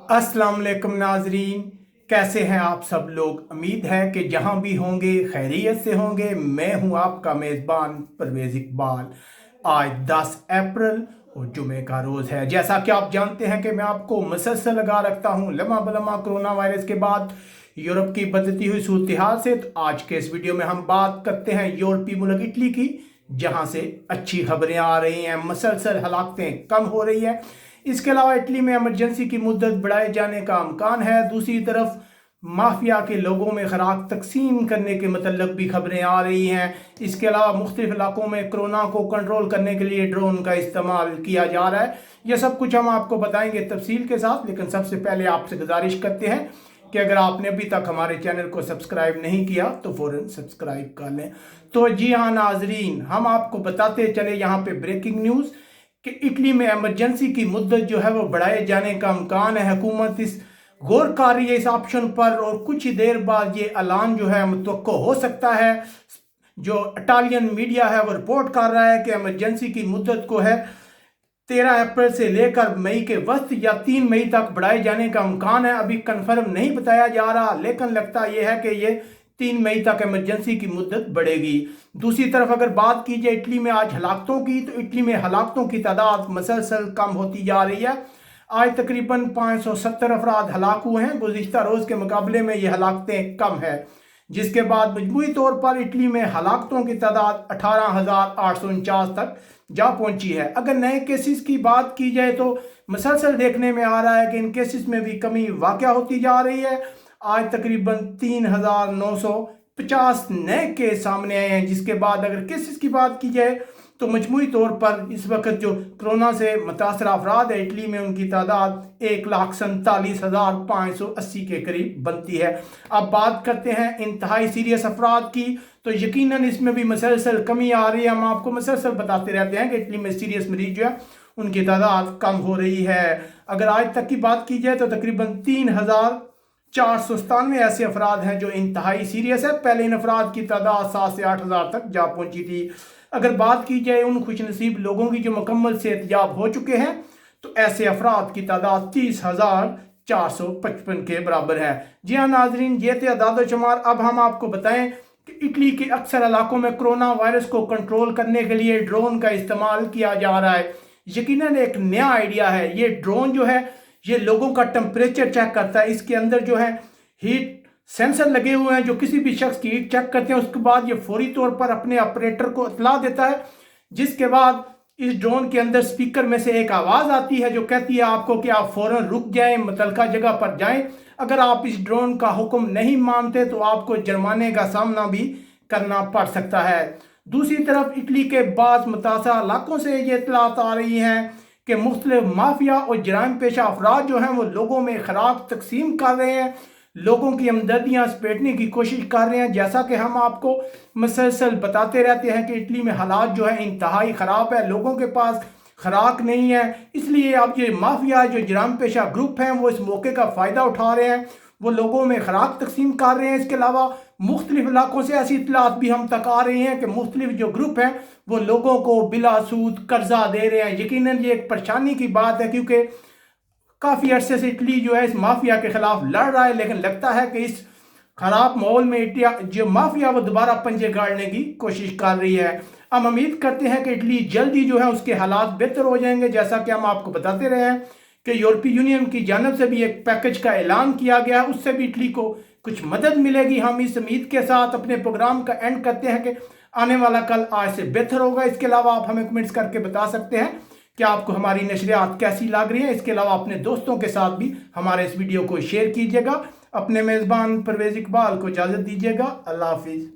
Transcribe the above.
अस्सलाम वालेकुम नाजरीन, कैसे हैं आप सब लोग। उम्मीद है कि जहां भी होंगे खैरियत से होंगे। मैं हूं आपका मेज़बान परवेज़ इकबाल। आज 10 अप्रैल और जुमे का रोज़ है। जैसा कि आप जानते हैं कि मैं आपको मुसलसल लगा रखता हूं लम्हा बलम्हा कोरोना वायरस के बाद यूरोप की बदलती हुई सूरत हाल से। तो आज के इस वीडियो में हम बात करते हैं यूरोपीय मुल्क इटली की, जहां से अच्छी खबरें आ रही हैं, मुसलसल हलाकतें कम हो रही है। इसके अलावा इटली में इमरजेंसी की मुद्दत बढ़ाए जाने का इम्कान है। दूसरी तरफ माफिया के लोगों में खुराक तकसीम करने के मतलब भी खबरें आ रही हैं। इसके अलावा मुख्तलिफ इलाकों में कोरोना को कंट्रोल करने के लिए ड्रोन का इस्तेमाल किया जा रहा है। यह सब कुछ हम आपको बताएंगे तफसील के साथ, लेकिन सबसे पहले आपसे गुजारिश करते हैं कि अगर आपने अभी तक हमारे चैनल को सब्सक्राइब नहीं किया तो फ़ौरन सब्सक्राइब कर लें। तो जी हाँ नाजरीन, हम आपको बताते चले यहाँ पे ब्रेकिंग न्यूज़ कि इटली में इमरजेंसी की मुद्दत जो है वो बढ़ाए जाने का इम्कान है। हुकूमत इस गौर कर रही है इस ऑप्शन पर, और कुछ ही देर बाद ये ऐलान जो है मुतवक्को हो सकता है। जो इटालियन मीडिया है वो रिपोर्ट कर रहा है कि इमरजेंसी की मुद्दत को है 13 अप्रैल से लेकर मई के वक्त या 3 मई तक बढ़ाए जाने का इम्कान है। अभी कन्फर्म नहीं बताया जा रहा, लेकिन लगता यह है कि ये 3 मई तक इमरजेंसी की मुद्दत बढ़ेगी। दूसरी तरफ अगर बात की जाए इटली में आज हलाकतों की, तो इटली में हलाकतों की तादाद मसलसल कम होती जा रही है। आज तकरीबन 570 अफराद हलाक हुए हैं। गुज़िश्ता रोज़ के मुकाबले में ये हलाकतें कम है, जिसके बाद मजमूई तौर पर इटली में हलाकतों की तादाद 18,849 तक जा पहुंची है। अगर नए केसेस की बात की जाए तो मसलसल देखने में आ रहा है कि इन केसेस में भी कमी वाक़या होती जा रही है। आज तकरीबन 3,950 नए केस सामने आए हैं, जिसके बाद अगर केसेस की बात की जाए तो मजमूई तौर पर इस वक्त जो कोरोना से मुतासर अफराद है इटली में, उनकी तादाद 1,47,580 के करीब बनती है। अब बात करते हैं इंतहाई सीरियस अफराद की, तो यकीनन इसमें भी मसलसल कमी आ रही है। हम आपको मसलसल बताते रहते हैं कि इटली में सीरियस मरीज जो है उनकी तादाद कम हो रही है। अगर आज तक की बात की जाए तो तकरीबन 3,497 ऐसे अफराद हैं जो इंतहाई सीरियस है। पहले इन अफराद की तादाद 7 से 8,000 तक जा पहुंची थी। अगर बात की जाए उन खुशनसीब लोगों की जो मुकम्मल सेहतयाब हो चुके हैं, तो ऐसे अफराद की तादाद 30,455 के बराबर है। जी हाँ नाजरीन, ये थे अदाद शुमार। अब हम आपको बताएं कि इटली के अक्सर इलाकों में कोरोना वायरस को कंट्रोल करने के लिए ड्रोन का इस्तेमाल किया जा रहा है। यकीनन एक नया आइडिया है। ये ड्रोन जो है ये लोगों का टेम्परेचर चेक करता है। इसके अंदर जो है हीट सेंसर लगे हुए हैं जो किसी भी शख्स की हीट चेक करते हैं। उसके बाद ये फौरी तौर पर अपने ऑपरेटर को इत्तला देता है, जिसके बाद इस ड्रोन के अंदर स्पीकर में से एक आवाज़ आती है जो कहती है आपको कि आप फौरन रुक जाएं, मुतलका जगह पर जाएं। अगर आप इस ड्रोन का हुक्म नहीं मानते तो आपको जुर्माने का सामना भी करना पड़ सकता है। दूसरी तरफ इटली के बाद मुतासर इलाकों से ये इत्तलात आ रही हैं कि मुख्तलिफ माफिया और जराइम पेशा अफराद जो हैं वो लोगों में खुराक तकसीम कर रहे हैं, लोगों की हमदर्दियाँ सपेटने की कोशिश कर रहे हैं। जैसा कि हम आपको मसलसल बताते रहते हैं कि इटली में हालात जो है इंतहाई ख़राब है, लोगों के पास खुराक नहीं है। इसलिए अब ये माफिया जो जराइम पेशा ग्रुप हैं वो इस मौके का फ़ायदा उठा रहे हैं, वो लोगों में खुराक तकसीम कर रहे हैं। इसके अलावा मुख्तलिफ इलाकों से ऐसी इतलात भी हम तक आ रही हैं कि मुख्तलिफ जो ग्रुप हैं वो लोगों को बिला सूद कर्जा दे रहे हैं। यकीनन ये एक परेशानी की बात है, क्योंकि काफ़ी अरसे से इटली जो है इस माफिया के खिलाफ लड़ रहा है, लेकिन लगता है कि इस खराब माहौल में इटली जो माफिया वो दोबारा पंजे गाड़ने की कोशिश कर रही है। हम उम्मीद करते हैं कि इटली जल्दी जो है उसके हालात बेहतर हो जाएंगे। जैसा कि हम आपको बताते रहे हैं कि यूरोपीय यूनियन की जानब से भी एक पैकेज का ऐलान किया गया, उससे भी इटली को कुछ मदद मिलेगी। हम इस उम्मीद के साथ अपने प्रोग्राम का एंड करते हैं कि आने वाला कल आज से बेहतर होगा। इसके अलावा आप हमें कमेंट्स करके बता सकते हैं कि आपको हमारी नशरियात कैसी लग रही है। इसके अलावा अपने दोस्तों के साथ भी हमारे इस वीडियो को शेयर कीजिएगा। अपने मेज़बान परवेज़ इकबाल को इजाज़त दीजिएगा। अल्लाह हाफिज़।